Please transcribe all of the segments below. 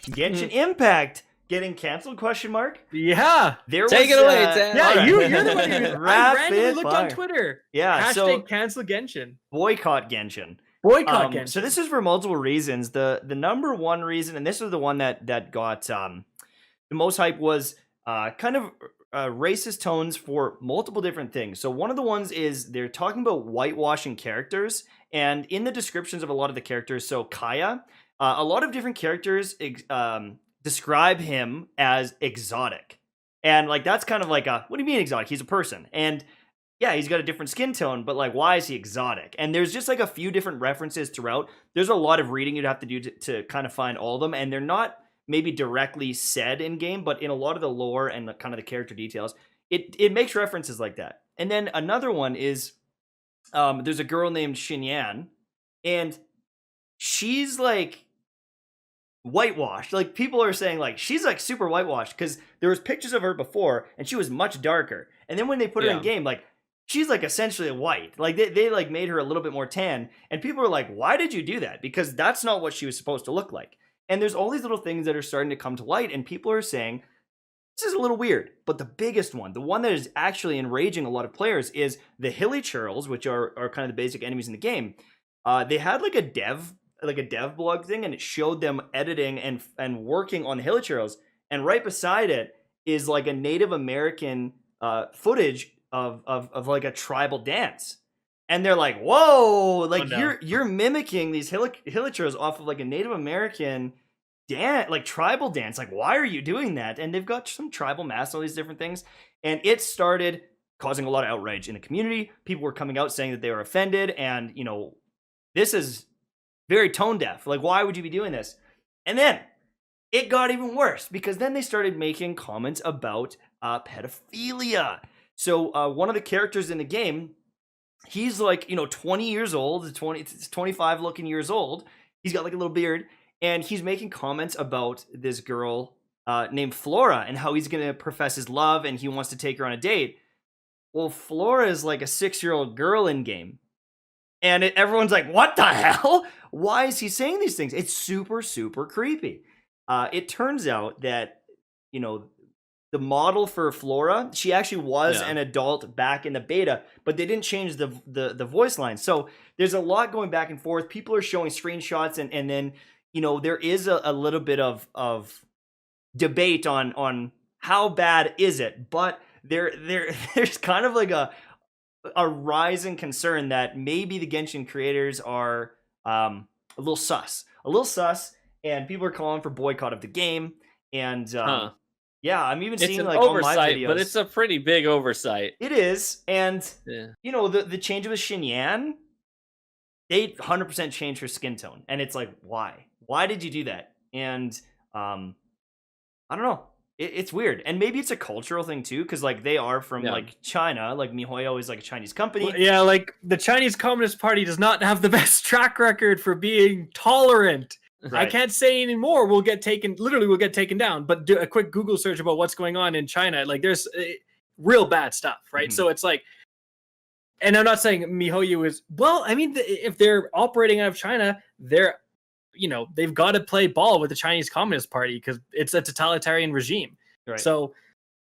Genshin Impact getting canceled? Question mark. Yeah. There Take was, it away, Dan. Yeah, alright. you're the one who I randomly looked fire. on Twitter. Yeah, Hashtag so cancel Genshin. boycott Genshin. Boycott Genshin. So this is for multiple reasons. The number one reason, and this was the one that got the most hype, was kind of racist tones for multiple different things. So one of the ones is they're talking about whitewashing characters, and in the descriptions of a lot of the characters, so Kaya, a lot of different characters describe him as exotic. And like that's kind of like a, what do you mean exotic? He's a person. And yeah, he's got a different skin tone, but like why is he exotic? And there's just like a few different references throughout. There's a lot of reading you'd have to do to kind of find all of them, and they're not maybe directly said in game, but in a lot of the lore and the kind of the character details, it makes references like that. And then another one is there's a girl named Xinyan, and she's like whitewashed. Like people are saying like she's like super whitewashed because there was pictures of her before and she was much darker, and then when they put her in game, like she's like essentially white. Like they like made her a little bit more tan, and people are like, why did you do that? Because that's not what she was supposed to look like. And there's all these little things that are starting to come to light, and people are saying this is a little weird. But the biggest one, the one that is actually enraging a lot of players, is the hilly churls, which are kind of the basic enemies in the game. They had like a dev blog thing, and it showed them editing and working on the hilly churls, and right beside it is like a Native American footage of like a tribal dance. And they're like, whoa, like you're mimicking these hilichurls off of like a Native American dance, like tribal dance. Like, why are you doing that? And they've got some tribal masks, all these different things. And it started causing a lot of outrage in the community. People were coming out saying that they were offended. And, you know, this is very tone deaf. Like, why would you be doing this? And then it got even worse because then they started making comments about pedophilia. So one of the characters in the game, he's like, 20 years old, 25 looking years old. He's got like a little beard, and he's making comments about this girl named Flora and how he's going to profess his love and he wants to take her on a date. Well, Flora is like a 6-year-old girl in game. And everyone's like, what the hell? Why is he saying these things? It's super, super creepy. It turns out that, the model for Flora, she actually was an adult back in the beta, but they didn't change the voice line. So there's a lot going back and forth. People are showing screenshots, and then, there is a little bit of debate on how bad is it, but there's kind of like a rising concern that maybe the Genshin creators are a little sus, and people are calling for boycott of the game. And yeah, I'm even seeing like oversight, on my videos, but it's a pretty big oversight. It is, and the change with Xinyan, they 100% changed her skin tone, and it's like, why? Why did you do that? And I don't know. It's weird, and maybe it's a cultural thing too, because like they are from like China. Like MiHoYo is like a Chinese company. Well, yeah, like the Chinese Communist Party does not have the best track record for being tolerant. Right. I can't say anymore. We'll get taken down. But do a quick Google search about what's going on in China. Like there's real bad stuff, right? So it's like, and I'm not saying MiHoYo is, well, I mean, if they're operating out of China, they've got to play ball with the Chinese Communist Party because it's a totalitarian regime. Right. So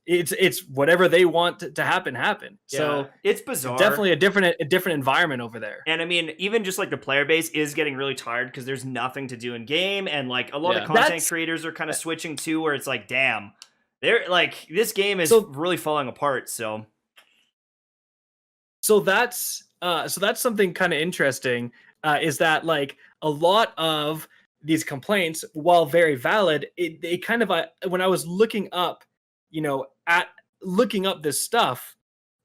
it's whatever they want to happen. Yeah, so it's bizarre. Definitely a different environment over there. And I mean, even just like the player base is getting really tired because there's nothing to do in game, and like a lot of content creators are kind of switching to where it's like, damn, they're like, this game is really falling apart. So that's something kind of interesting. Is that like a lot of these complaints, while very valid, they kind of when I was looking up this stuff,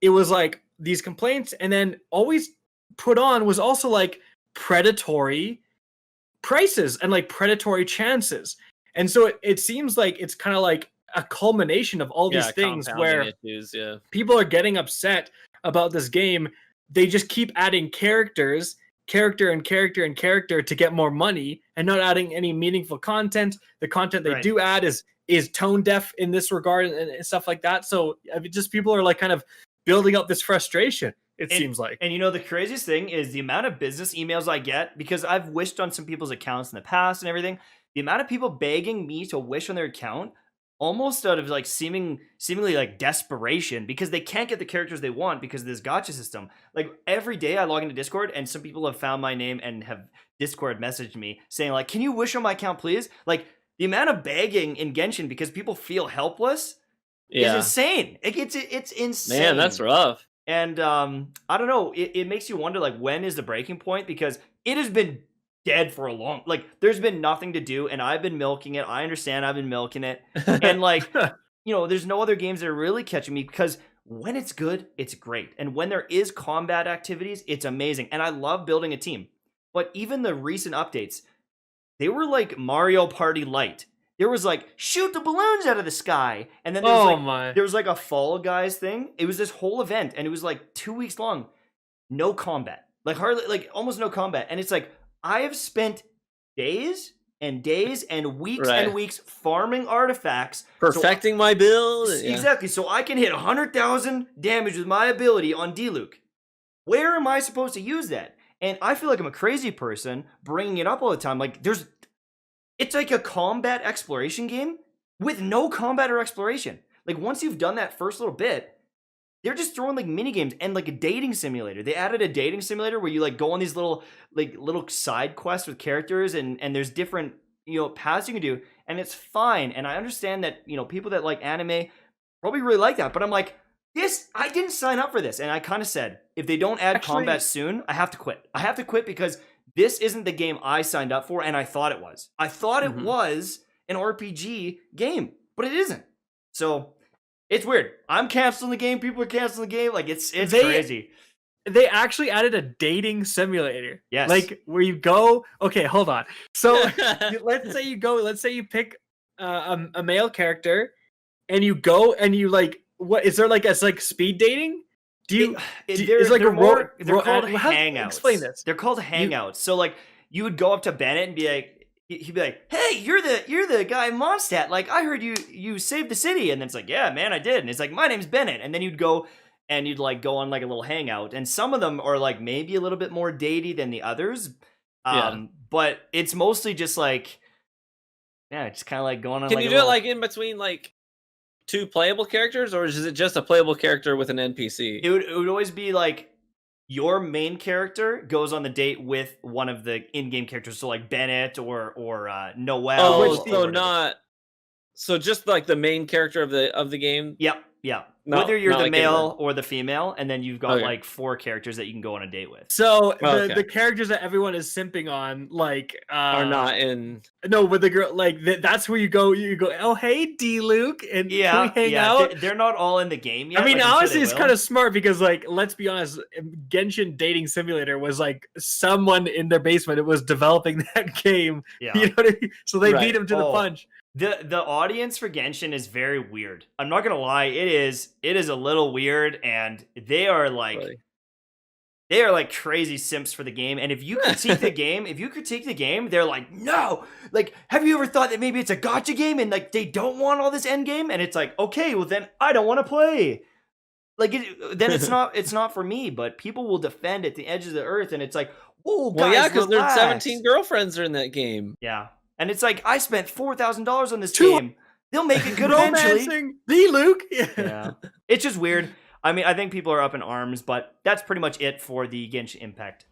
it was like these complaints, and then always put on was also like predatory prices and like predatory chances. And so it seems like it's kind of like a culmination of all these things where people are getting upset about this game. They just keep adding character to get more money and not adding any meaningful content. The content they do add is tone deaf in this regard and stuff like that. So I mean, just people are like kind of building up this frustration. It seems like. And you know, the craziest thing is the amount of business emails I get, because I've wished on some people's accounts in the past and everything. The amount of people begging me to wish on their account, almost out of like seemingly like desperation, because they can't get the characters they want because of this gacha system. Like every day I log into Discord and some people have found my name and have Discord messaged me saying like, can you wish on my account, please? Like the amount of begging in Genshin because people feel helpless is insane. It's insane. Man, that's rough. And I don't know, it makes you wonder like, when is the breaking point? Because it has been dead for a long, like there's been nothing to do and I've been milking it. I understand I've been milking it. And like, you know, there's no other games that are really catching me, because when it's good, it's great. And when there is combat activities, it's amazing. And I love building a team. But even the recent updates, they were like Mario Party Light. There was like, shoot the balloons out of the sky. And then there was like a Fall Guys thing. It was this whole event and it was like 2 weeks long. No combat. Like hardly, like almost no combat. And it's like, I have spent days and days and weeks farming artifacts. Perfecting my build. Exactly. So I can hit 100,000 damage with my ability on D-Luke. Where am I supposed to use that? And I feel like I'm a crazy person bringing it up all the time. Like it's like a combat exploration game with no combat or exploration. Like once you've done that first little bit, they're just throwing like mini games and like a dating simulator. They added a dating simulator where you like go on these little side quests with characters and there's different, you know, paths you can do, and it's fine. And I understand that, you know, people that like anime probably really like that, but I'm like, I didn't sign up for this. And I kind of said, if they don't add combat soon, I have to quit. I have to quit because this isn't the game I signed up for and I thought it was. I thought it was an RPG game, but it isn't. So it's weird. I'm canceling the game. People are canceling the game. Like it's crazy. They actually added a dating simulator. Yes. Like where you go. Okay, hold on. So let's say you pick a male character and you go and you like, what is there like as like speed dating? They're called hangouts. Explain this. They're called hangouts. So like you would go up to Bennett and be like, he'd be like, "Hey, you're the guy Mondstadt. Like I heard you saved the city." And then it's like, "Yeah, man, I did." And it's like, "My name's Bennett." And then you'd go and you'd like go on like a little hangout. And some of them are like maybe a little bit more datey than the others. But it's mostly just like, yeah, just kind of like going on. Can you do it like in between like two playable characters, or is it just a playable character with an NPC? It would always be like your main character goes on the date with one of the in-game characters, so like Bennett or Noelle. So just like the main character of the game. Yep. Whether you're the male or the female, and then you've got like 4 characters that you can go on a date with. So the characters that everyone is simping on, like are not in. No, but the girl, like that's where you go. You go, oh hey D-Luke, and we hang out. They're not all in the game yet. I mean, honestly, it's kind of smart because, like, let's be honest, Genshin Dating Simulator was like someone in their basement. It was developing that game. Yeah, you know what I mean? So they beat him to the punch. The audience for Genshin is very weird. I'm not gonna lie, it is a little weird, and they are like crazy simps for the game. And if you critique the game, they're like, no, like, have you ever thought that maybe it's a gacha game and like they don't want all this end game? And it's like, okay, well then I don't want to play. Like then it's not for me. But people will defend at the edges of the earth, and it's like, whoa, guys, well, yeah, because there's 17 girlfriends are in that game. Yeah. And it's like, I spent $4,000 on this game. They'll make it good eventually. Luke. Yeah. It's just weird. I mean, I think people are up in arms, but that's pretty much it for the Genshin Impact